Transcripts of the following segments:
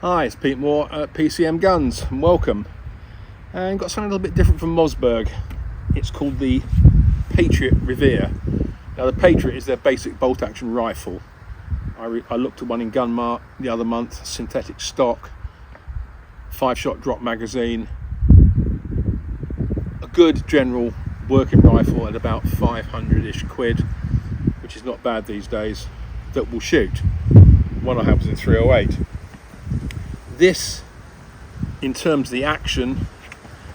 Hi, it's Pete Moore at PCM Guns, and welcome. And got something a little bit different from Mossberg. It's called the Patriot Revere. Now the Patriot is their basic bolt action rifle. I looked at one in Gunmart the other month, synthetic stock, 5-shot drop magazine, a good general working rifle at about 500-ish quid, which is not bad these days, that will shoot. One I have was in 308. This, in terms of the action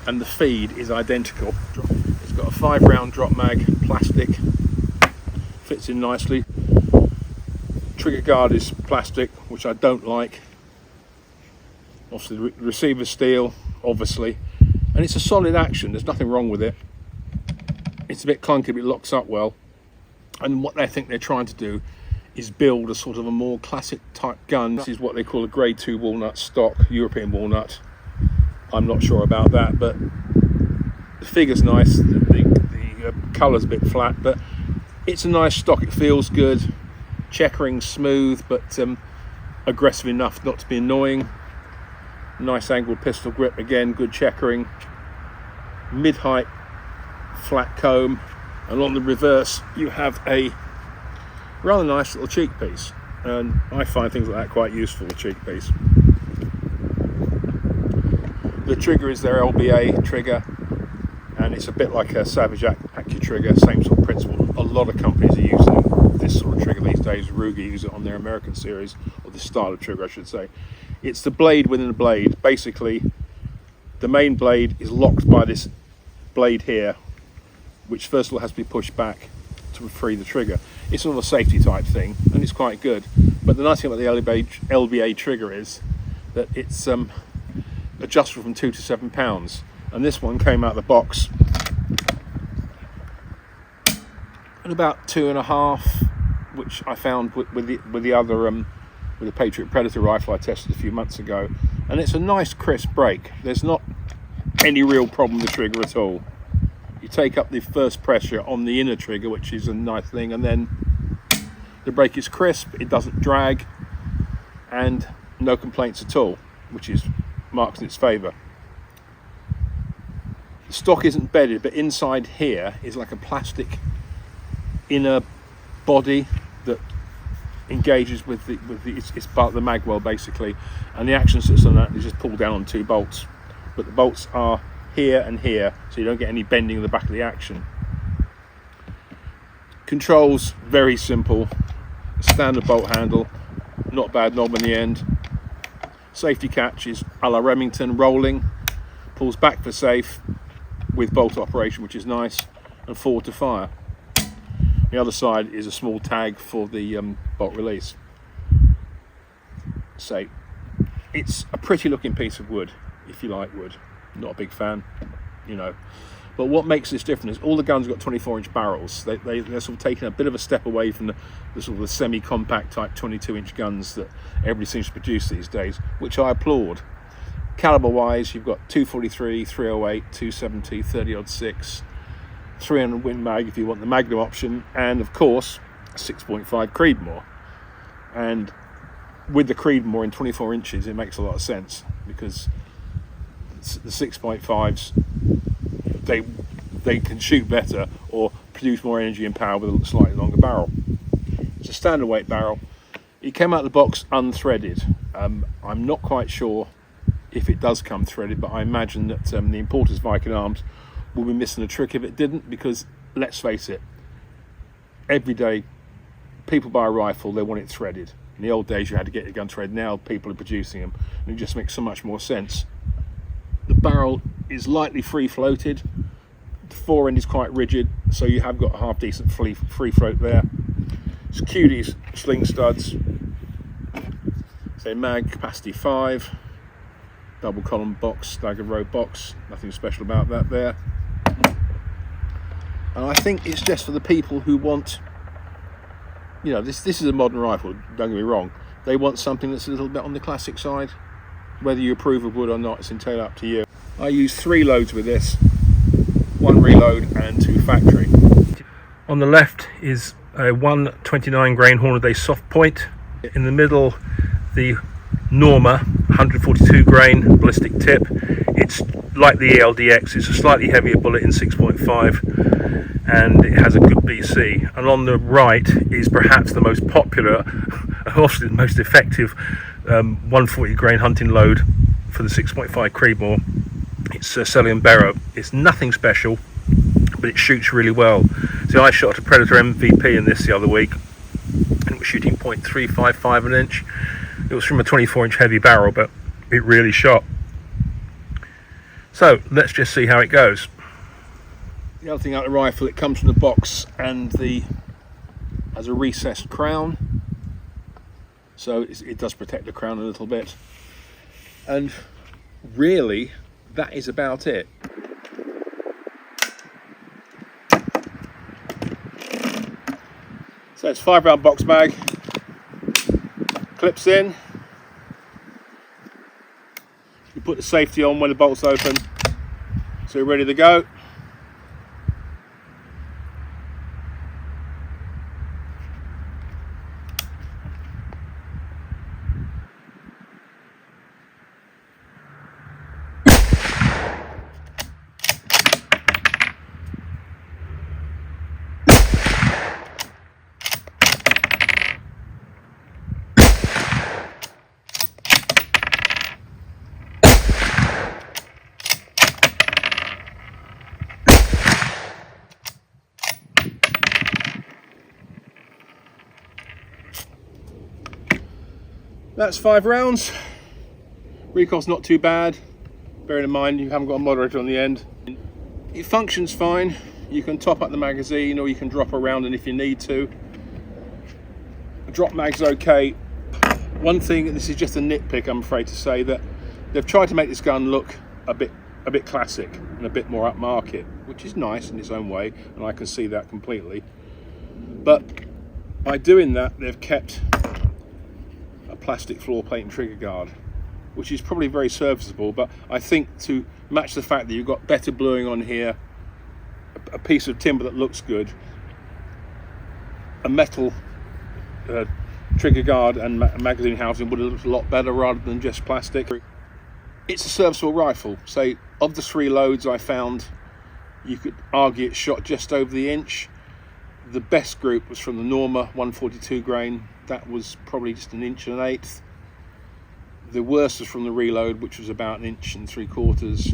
and the feed, is identical. It's got a 5-round drop mag, plastic, fits in nicely. Trigger guard is plastic, which I don't like. Obviously the receiver steel, obviously, and it's a solid action. There's nothing wrong with it. It's a bit clunky, but it locks up well. And what they think they're trying to do is build a sort of a more classic type gun. This is what they call a grade 2 walnut stock, European walnut. I'm not sure about that, but the figure's nice. The colour's a bit flat, but it's a nice stock. It feels good. Checkering smooth, but aggressive enough not to be annoying. Nice angled pistol grip, again, good checkering. Mid-height flat comb, and on the reverse you have a rather nice little cheek piece, and I find things like that quite useful, the cheek piece. The trigger is their LBA trigger, and it's a bit like a Savage Accu trigger, same sort of principle. A lot of companies are using this sort of trigger these days. Ruger use it on their American series, or this style of trigger I should say. It's the blade within the blade. Basically the main blade is locked by this blade here, which first of all has to be pushed back to free the trigger. It's sort of a safety type thing, and it's quite good. But the nice thing about the LBA trigger is that it's adjustable from 2 to 7 pounds, and this one came out of the box at about 2.5, which I found with the other with the Patriot Predator rifle I tested a few months ago, and it's a nice crisp break. There's not any real problem with the trigger at all. You take up the first pressure on the inner trigger, which is a nice thing, and then the break is crisp, it doesn't drag, and no complaints at all, which is marks in its favour. The stock isn't bedded, but inside here is like a plastic inner body that engages with it's part of the magwell basically, and the action system on that is just pulled down on 2 bolts, but the bolts are here and here, so you don't get any bending in the back of the action. Controls very simple, standard bolt handle, not bad knob in the end. Safety catch is a la Remington, rolling, pulls back for safe with bolt operation, which is nice, and forward to fire. The other side is a small tag for the bolt release. So it's a pretty looking piece of wood, if you like wood. Not a big fan, you know, but what makes this different is all the guns have got 24-inch barrels. They're sort of taking a bit of a step away from the sort of the semi-compact type 22-inch guns that everybody seems to produce these days, which I applaud. Caliber wise, you've got 243, 308, 270, 30-06, 300 Win Mag if you want the Magnum option, and of course 6.5 Creedmoor. And with the Creedmoor in 24 inches, it makes a lot of sense, because the 6.5s, they can shoot better or produce more energy and power with a slightly longer barrel. It's a standard weight barrel. It came out of the box unthreaded. I'm not quite sure if it does come threaded, but I imagine that the importers, Viking Arms, will be missing a trick if it didn't, because let's face it, every day people buy a rifle, they want it threaded. In the old days you had to get your gun threaded. Now people are producing them, and it just makes so much more sense. The barrel is lightly free floated, the fore end is quite rigid, so you have got a half decent free float there. It's cuties sling studs, say mag capacity 5, double column box, staggered row box, nothing special about that there. And I think it's just for the people who want, you know, this is a modern rifle, don't get me wrong, they want something that's a little bit on the classic side. Whether you approve of wood or not, it's entirely up to you. I use 3 loads with this, 1 reload and 2 factory. On the left is a 129 grain Hornady soft point. In the middle, the Norma 142 grain ballistic tip. It's like the ELDX, it's a slightly heavier bullet in 6.5, and it has a good BC. And on the right is perhaps the most popular, obviously the most effective 140 grain hunting load for the 6.5 Creedmoor. It's a Cellium Barrow. It's nothing special, but it shoots really well. So I shot a Predator MVP in this the other week, and it was shooting .355 an inch. It was from a 24-inch heavy barrel, but it really shot. So let's just see how it goes. The other thing about the rifle, it comes from the box and has a recessed crown, so it does protect the crown a little bit. And really, that is about it. So it's 5-round box mag, clips in. You put the safety on when the bolt's open, so you're ready to go. That's 5 rounds. Recoil's not too bad, bearing in mind you haven't got a moderator on the end. It functions fine. You can top up the magazine or you can drop a round in if you need to. The drop mag's okay. One thing, and this is just a nitpick I'm afraid to say, that they've tried to make this gun look a bit classic and a bit more upmarket, which is nice in its own way, and I can see that completely. But by doing that, they've kept a plastic floor plate and trigger guard, which is probably very serviceable, but I think to match the fact that you've got better bluing on here, a piece of timber that looks good, a metal trigger guard and magazine housing would have looked a lot better rather than just plastic. It's a serviceable rifle. So of the 3 loads I found, you could argue it shot just over the inch. The best group was from the Norma 142 grain. That was probably just 1 1/8 inches. The worst was from the Reload, which was about 1 3/4 inches,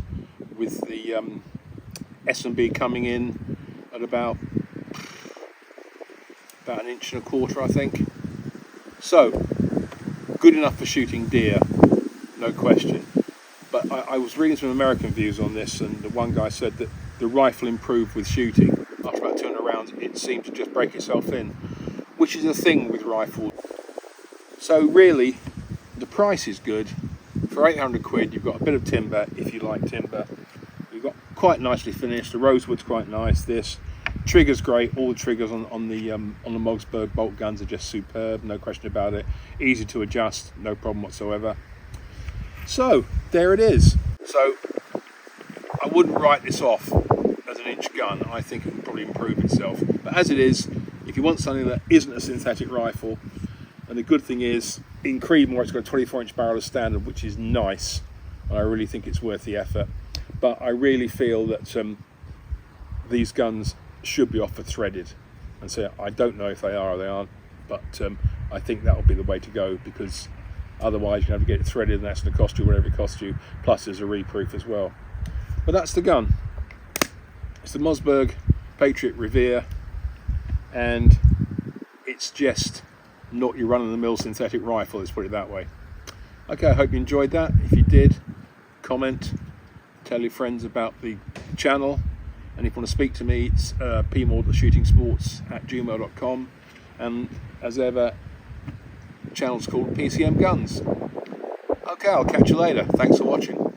with the S&B coming in at about 1 1/4 inches, I think. So good enough for shooting deer, no question. But I was reading some American views on this, and the one guy said that the rifle improved with shooting. After about 200 rounds, it seemed to just break itself in, which is a thing with rifles. So really, the price is good. For 800 quid, you've got a bit of timber, if you like timber. You've got quite nicely finished. The rosewood's quite nice. This trigger's great. All the triggers on the Mossberg bolt guns are just superb, no question about it. Easy to adjust, no problem whatsoever. So there it is. So I wouldn't write this off as an inch gun. I think it can probably improve itself. But as it is, if you want something that isn't a synthetic rifle, and the good thing is, in Creedmoor it's got a 24-inch barrel as standard, which is nice, and I really think it's worth the effort. But I really feel that these guns should be offered threaded, and so I don't know if they are or they aren't, but I think that will be the way to go, because otherwise you have to get it threaded, and that's going to cost you whatever it costs you, plus there's a reproof as well. But that's the gun. It's the Mossberg Patriot Revere, and it's just not your run-of-the-mill synthetic rifle, let's put it that way. Okay, I hope you enjoyed that. If you did, comment, tell your friends about the channel, and if you want to speak to me, it's pmoore.shootingsports@gmail.com, and as ever, the channel's called PCM Guns. Okay, I'll catch you later. Thanks for watching.